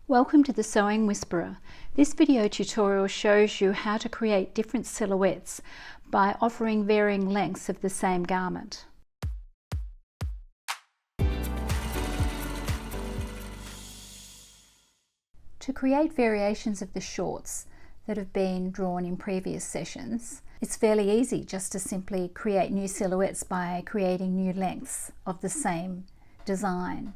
Welcome to the Sewing Whisperer. This video tutorial shows you how to create different silhouettes by offering varying lengths of the same garment. To create variations of the shorts that have been drawn in previous sessions, it's fairly easy just to simply create new silhouettes by creating new lengths of the same design.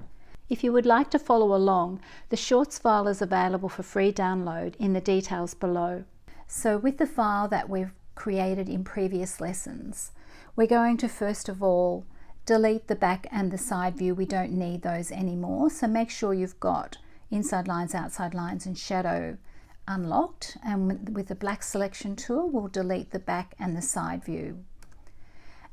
If you would like to follow along, the shorts file is available for free download in the details below. So with the file that we've created in previous lessons, we're going to first of all delete the back and the side view. We don't need those anymore. So make sure you've got inside lines, outside lines and shadow unlocked, and with the black selection tool we'll delete the back and the side view.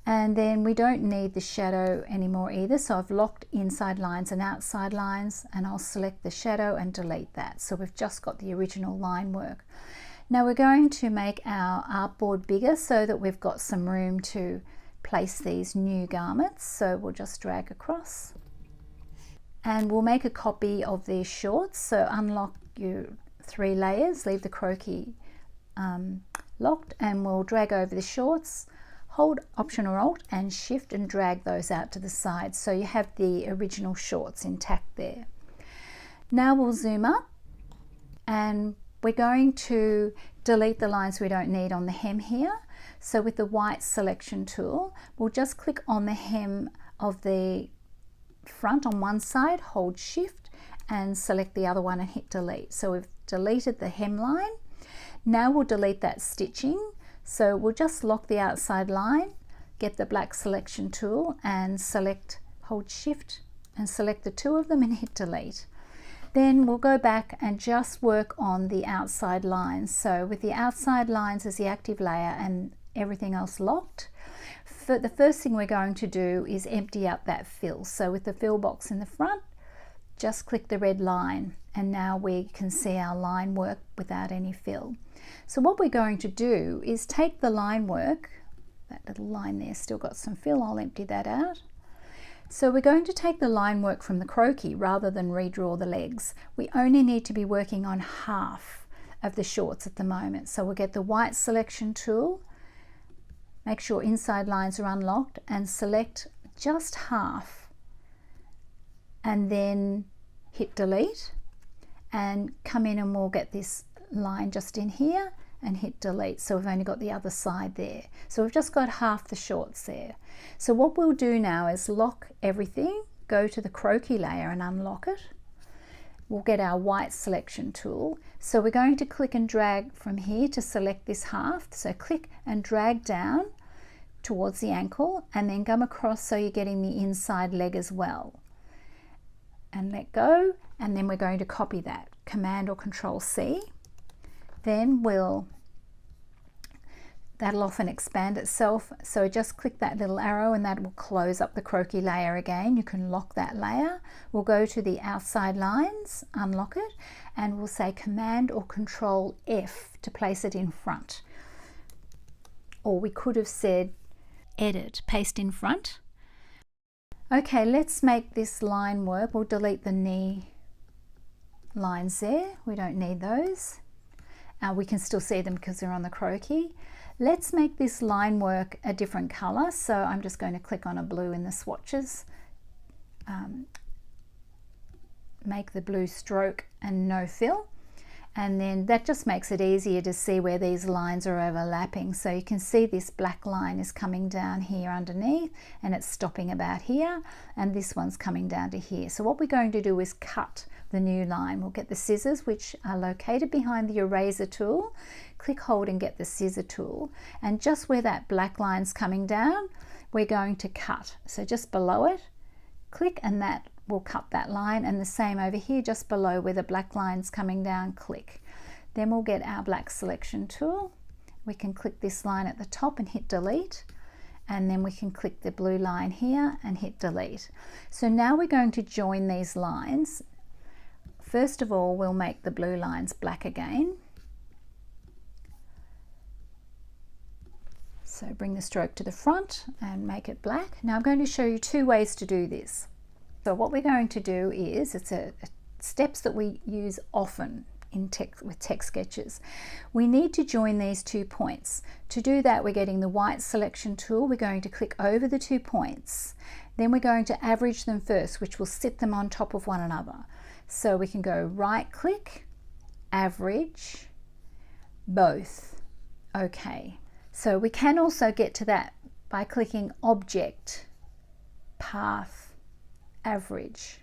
And then we don't need the shadow anymore either, so I've locked inside lines and outside lines, and I'll select the shadow and delete that. So we've just got the original line work. Now we're going to make our artboard bigger so that we've got some room to place these new garments. So we'll just drag across and we'll make a copy of these shorts. So unlock your 3 layers, leave the croquis locked, and we'll drag over the shorts. Hold Option or Alt and Shift and drag those out to the side so you have the original shorts intact there. Now we'll zoom up and we're going to delete the lines we don't need on the hem here. So with the white selection tool, we'll just click on the hem of the front on one side, hold Shift and select the other one and hit delete. So we've deleted the hemline. Now we'll delete that stitching. So we'll just lock the outside line, get the black selection tool and hold Shift and select the 2 of them and hit delete. Then we'll go back and just work on the outside lines. So with the outside lines as the active layer and everything else locked, the first thing we're going to do is empty out that fill. So with the fill box in the front, just click the red line and now we can see our line work without any fill. So what we're going to do is take the line work, that little line there still got some fill, I'll empty that out. So we're going to take the line work from the croquis rather than redraw the legs. We only need to be working on half of the shorts at the moment. So we'll get the white selection tool, make sure inside lines are unlocked and select just half and then hit delete and come in and we'll get this line just in here and hit delete. So we've only got the other side there. So we've just got half the shorts there. So what we'll do now is lock everything, go to the croquis layer and unlock it. We'll get our white selection tool. So we're going to click and drag from here to select this half. So click and drag down towards the ankle and then come across so you're getting the inside leg as well. And let go, and then we're going to copy that. Command or Control C. Then that'll often expand itself. So just click that little arrow and that will close up the croquis layer again. You can lock that layer. We'll go to the outside lines, unlock it, and we'll say Command or Control F to place it in front. Or we could have said Edit, paste in front. Okay, let's make this line work. We'll delete the knee lines there. We don't need those. We can still see them because they're on the croquis. Let's make this line work a different color. So I'm just going to click on a blue in the swatches. Make the blue stroke and no fill. And then that just makes it easier to see where these lines are overlapping. So you can see this black line is coming down here underneath and it's stopping about here, and this one's coming down to here. So what we're going to do is cut the new line. We'll get the scissors, which are located behind the eraser tool. Click, hold and get the scissor tool, and just where that black line's coming down we're going to cut. So just below it, click, and that will cut that line, and the same over here just below where the black line's coming down, click. Then we'll get our black selection tool. We can click this line at the top and hit delete, and then we can click the blue line here and hit delete. So now we're going to join these lines. First of all, we'll make the blue lines black again. So bring the stroke to the front and make it black. Now I'm going to show you 2 ways to do this. So what we're going to do is, it's a steps that we use often with text sketches. We need to join these 2 points. To do that, we're getting the white selection tool. We're going to click over the 2 points. Then we're going to average them first, which will sit them on top of one another. So we can go right click, average, both. Okay. So we can also get to that by clicking object, path, average.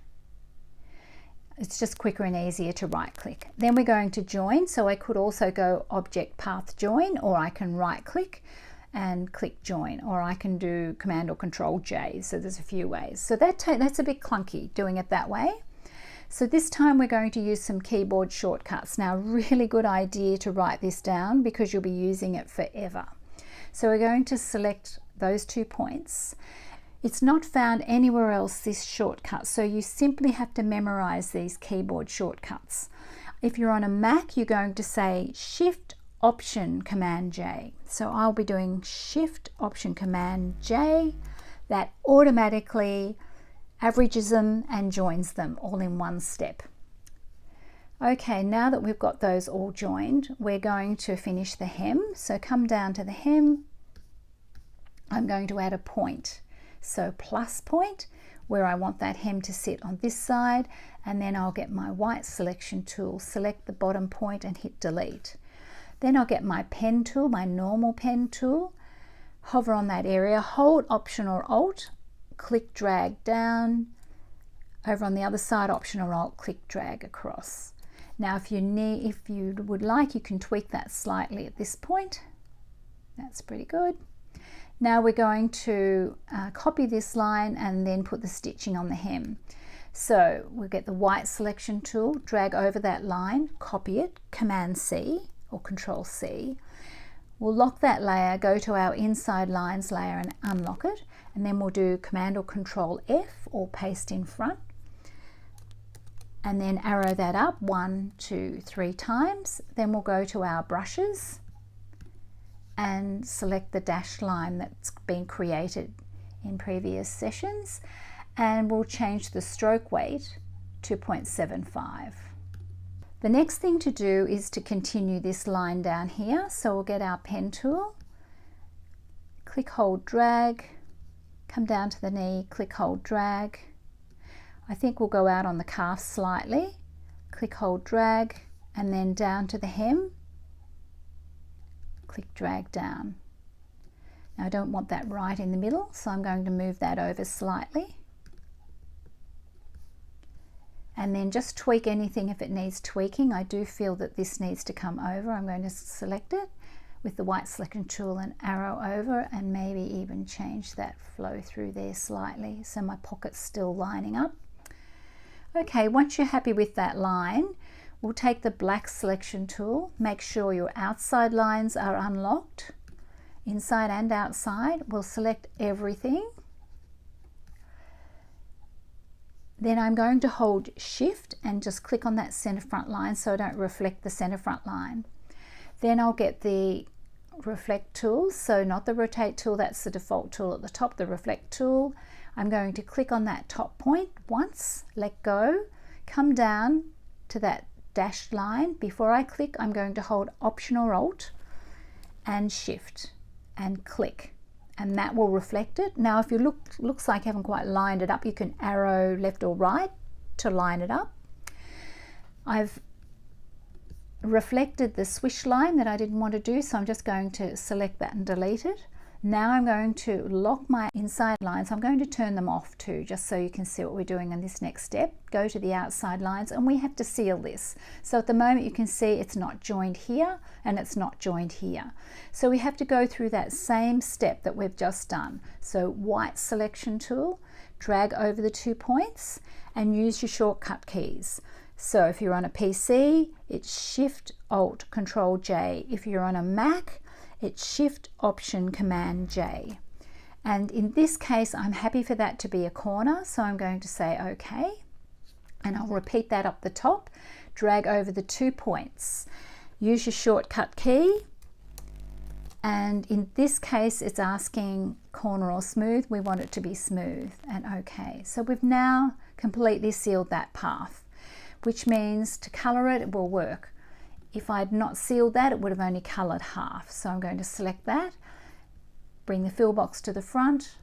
It's just quicker and easier to right click. Then we're going to join, so I could also go object path join, or I can right click and click join, or I can do Command or Control J. So there's a few ways. So that's a bit clunky doing it that way. So this time we're going to use some keyboard shortcuts. Now, really good idea to write this down because you'll be using it forever. So we're going to select those 2 points. It's not found anywhere else, this shortcut, so you simply have to memorize these keyboard shortcuts. If you're on a Mac, you're going to say Shift Option Command J. So I'll be doing Shift Option Command J. That automatically averages them and joins them all in one step. Okay, now that we've got those all joined, we're going to finish the hem. So come down to the hem. I'm going to add a point. So plus point, where I want that hem to sit on this side, and then I'll get my white selection tool, select the bottom point and hit delete. Then I'll get my pen tool, my normal pen tool, hover on that area, hold Option or Alt, click drag down. Over on the other side, Option or Alt, click drag across. Now if you would like, you can tweak that slightly at this point. That's pretty good. Now we're going to copy this line and then put the stitching on the hem. So we'll get the white selection tool, drag over that line, copy it, Command C or Control C. We'll lock that layer, go to our inside lines layer and unlock it, and then we'll do Command or Control F or paste in front, and then arrow that up 1, 2, 3 times. Then we'll go to our brushes and select the dashed line that's been created in previous sessions, and we'll change the stroke weight to 0.75. The next thing to do is to continue this line down here. So we'll get our pen tool, click, hold, drag, come down to the knee, click, hold, drag. I think we'll go out on the calf slightly, click, hold, drag, and then down to the hem, click, drag down. Now I don't want that right in the middle, so I'm going to move that over slightly. And then just tweak anything if it needs tweaking. I do feel that this needs to come over. I'm going to select it with the white selection tool and arrow over, and maybe even change that flow through there slightly so my pocket's still lining up. Okay, once you're happy with that line, we'll take the black selection tool, make sure your outside lines are unlocked, inside and outside. We'll select everything. Then I'm going to hold Shift and just click on that center front line so I don't reflect the center front line. Then I'll get the reflect tool, so not the rotate tool, that's the default tool at the top, the reflect tool. I'm going to click on that top point once, let go, come down to that dashed line. Before I click, I'm going to hold Option or Alt and Shift and click, and that will reflect it. Now if you looks like you haven't quite lined it up, you can arrow left or right to line it up. I've reflected the swish line that I didn't want to do, so I'm just going to select that and delete it. Now I'm going to lock my inside lines. I'm going to turn them off too, just so you can see what we're doing in this next step. Go to the outside lines, and we have to seal this. So at the moment you can see it's not joined here and it's not joined here. So we have to go through that same step that we've just done. So white selection tool, drag over the 2 points and use your shortcut keys. So if you're on a PC, it's Shift Alt Control J. If you're on a Mac, it's Shift Option Command J. And in this case, I'm happy for that to be a corner, so I'm going to say OK. And I'll repeat that up the top, drag over the 2 points. Use your shortcut key. And in this case, it's asking corner or smooth. We want it to be smooth, and OK. So we've now completely sealed that path. which means to colour it, it will work. If I'd not sealed that, it would have only coloured half. So I'm going to select that, bring the fill box to the front,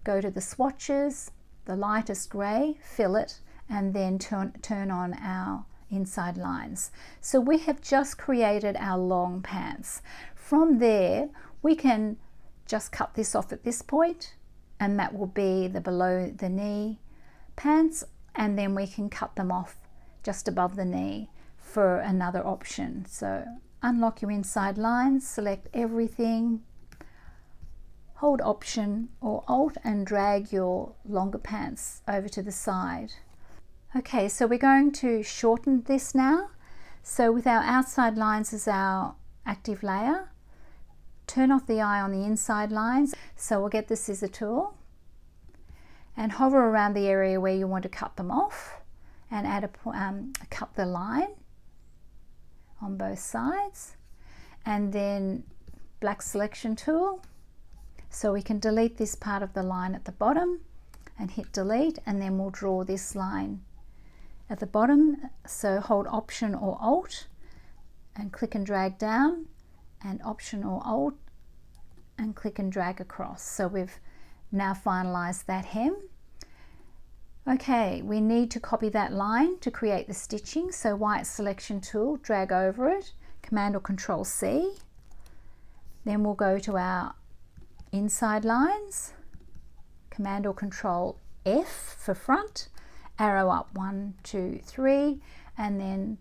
go to the swatches, the lightest grey, fill it, and then turn on our inside lines. So we have just created our long pants. From there, we can just cut this off at this point, and that will be the below the knee pants, and then we can cut them off just above the knee for another option. So unlock your inside lines, select everything, hold Option or Alt and drag your longer pants over to the side. Okay, so we're going to shorten this now. So with our outside lines as our active layer, turn off the eye on the inside lines. So we'll get the scissor tool and hover around the area where you want to cut them off and add cut the line on both sides, and then black selection tool. So we can delete this part of the line at the bottom and hit delete, and then we'll draw this line at the bottom. So hold Option or Alt and click and drag down, and Option or Alt and click and drag across. So we've now finalized that hem. Okay, we need to copy that line to create the stitching. So white selection tool, drag over it, Command or Control C. Then we'll go to our inside lines, Command or Control F for front, arrow up 1, 2, 3, and then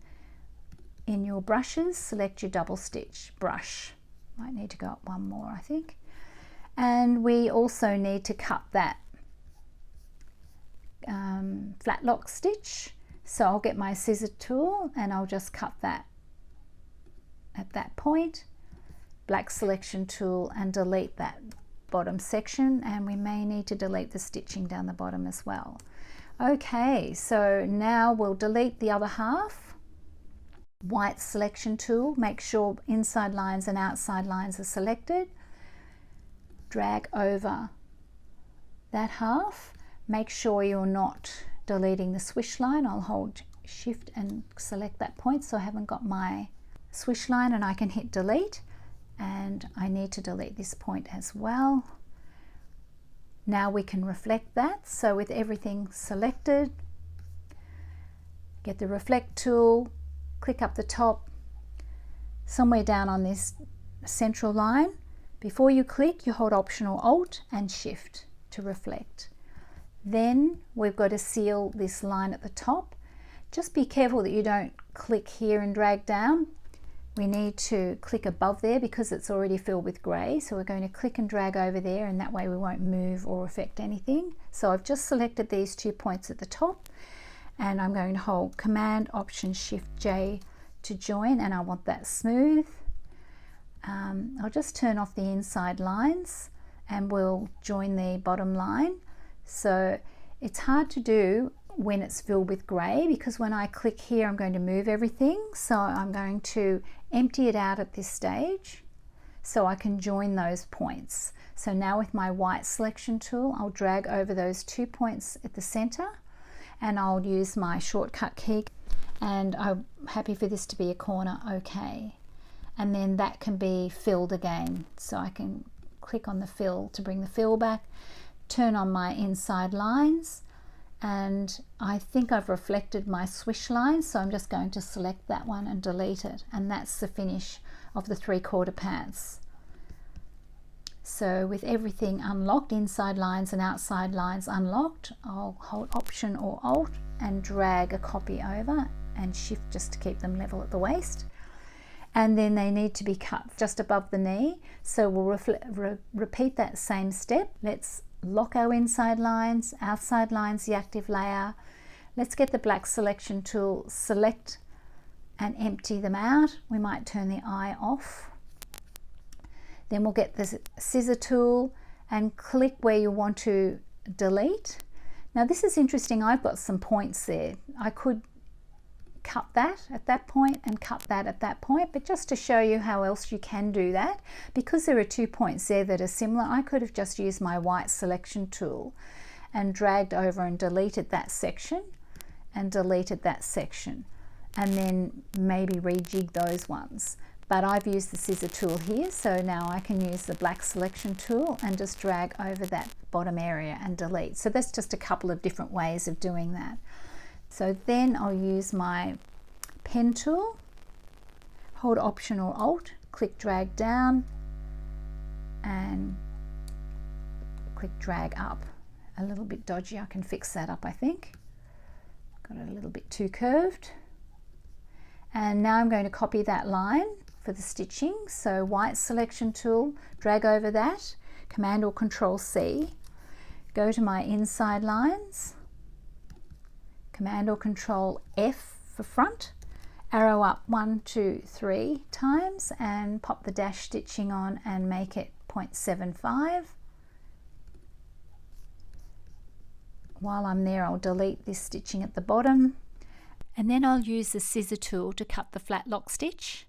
in your brushes, select your double stitch brush. Might need to go up one more, I think. And we also need to cut that flat lock stitch. So I'll get my scissor tool and I'll just cut that at that point. Black selection tool and delete that bottom section, and we may need to delete the stitching down the bottom as well. Okay, so now we'll delete the other half. White selection tool, make sure inside lines and outside lines are selected. Drag over that half. Make sure you're not deleting the swish line. I'll hold Shift and select that point so I haven't got my swish line, and I can hit delete, and I need to delete this point as well. Now we can reflect that. So with everything selected, get the reflect tool, click up the top, somewhere down on this central line. Before you click, you hold Option or Alt and Shift to reflect. Then we've got to seal this line at the top. Just be careful that you don't click here and drag down. We need to click above there because it's already filled with grey. So we're going to click and drag over there, and that way we won't move or affect anything. So I've just selected these 2 points at the top, and I'm going to hold Command Option Shift J to join, and I want that smooth. I'll just turn off the inside lines and we'll join the bottom line. So it's hard to do when it's filled with grey, because when I click here I'm going to move everything. So I'm going to empty it out at this stage so I can join those points. So now with my white selection tool, I'll drag over those 2 points at the center, and I'll use my shortcut key, and I'm happy for this to be a corner, okay. And then that can be filled again. So I can click on the fill to bring the fill back, turn on my inside lines, and I think I've reflected my swish line, so I'm just going to select that one and delete it, and that's the finish of the 3/4 pants. So with everything unlocked, inside lines and outside lines unlocked, I'll hold Option or Alt and drag a copy over and Shift just to keep them level at the waist. And then they need to be cut just above the knee. So we'll repeat that same step. Let's lock our inside lines, outside lines, the active layer. Let's get the black selection tool, select and empty them out. We might turn the eye off. Then we'll get the scissor tool and click where you want to delete. Now this is interesting, I've got some points there. I could cut that at that point and cut that at that point, but just to show you how else you can do that, because there are 2 points there that are similar, I could have just used my white selection tool and dragged over and deleted that section, and deleted that section, and then maybe rejig those ones. But I've used the scissor tool here, so now I can use the black selection tool and just drag over that bottom area and delete. So that's just a couple of different ways of doing that. So then I'll use my pen tool, hold Option or Alt, click drag down and click drag up. A little bit dodgy, I can fix that up I think. Got it a little bit too curved. And now I'm going to copy that line for the stitching. So white selection tool, drag over that, Command or Control C, go to my inside lines, Command or Control F for front, arrow up 1, 2, 3 times and pop the dash stitching on and make it 0.75. While I'm there, I'll delete this stitching at the bottom, and then I'll use the scissor tool to cut the flat lock stitch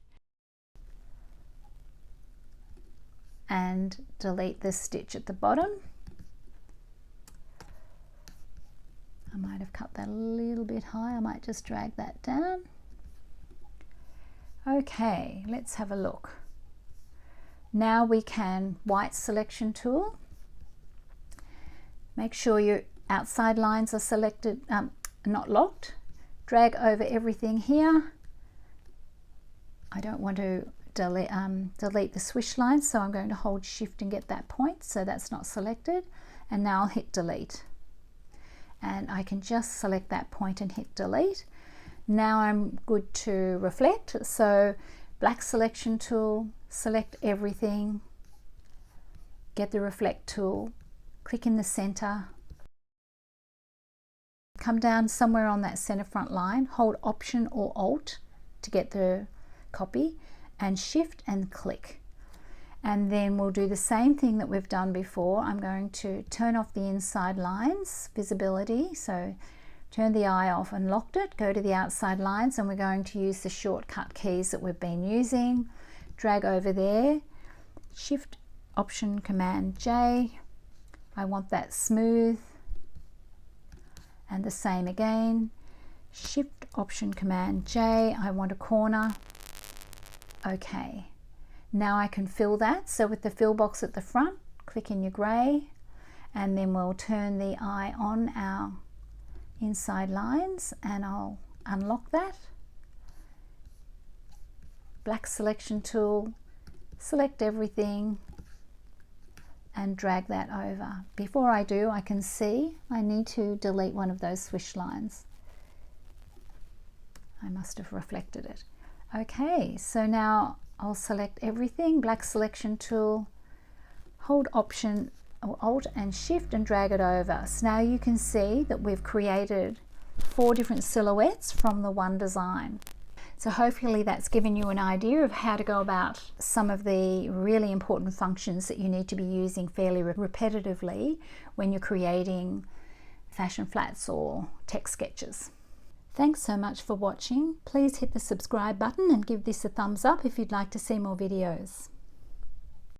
and delete this stitch at the bottom. I might have cut that a little bit high, I might just drag that down. Okay, let's have a look. Now we can white selection tool, make sure your outside lines are selected, not locked, drag over everything here. I don't want to delete the swish line, so I'm going to hold Shift and get that point, so that's not selected, and now I'll hit delete. And I can just select that point and hit delete. Now I'm good to reflect, so black selection tool, select everything, get the reflect tool, click in the center, come down somewhere on that center front line, hold Option or Alt to get the copy, and Shift and click. And then we'll do the same thing that we've done before. I'm going to turn off the inside lines visibility, so turn the eye off and locked it, go to the outside lines, and we're going to use the shortcut keys that we've been using. Drag over there, Shift, Option, Command J. I want that smooth, and the same again, Shift, Option, Command J. I want a corner. Okay, now I can fill that. So with the fill box at the front, click in your grey, and then we'll turn the eye on our inside lines, and I'll unlock that. Black selection tool, select everything and drag that over. Before I do, I can see I need to delete one of those swish lines. I must have reflected it. Okay, so now I'll select everything, black selection tool, hold Option or Alt and Shift and drag it over. So now you can see that we've created 4 different silhouettes from the one design. So hopefully that's given you an idea of how to go about some of the really important functions that you need to be using fairly repetitively when you're creating fashion flats or text sketches. Thanks so much for watching. Please hit the subscribe button and give this a thumbs up if you'd like to see more videos.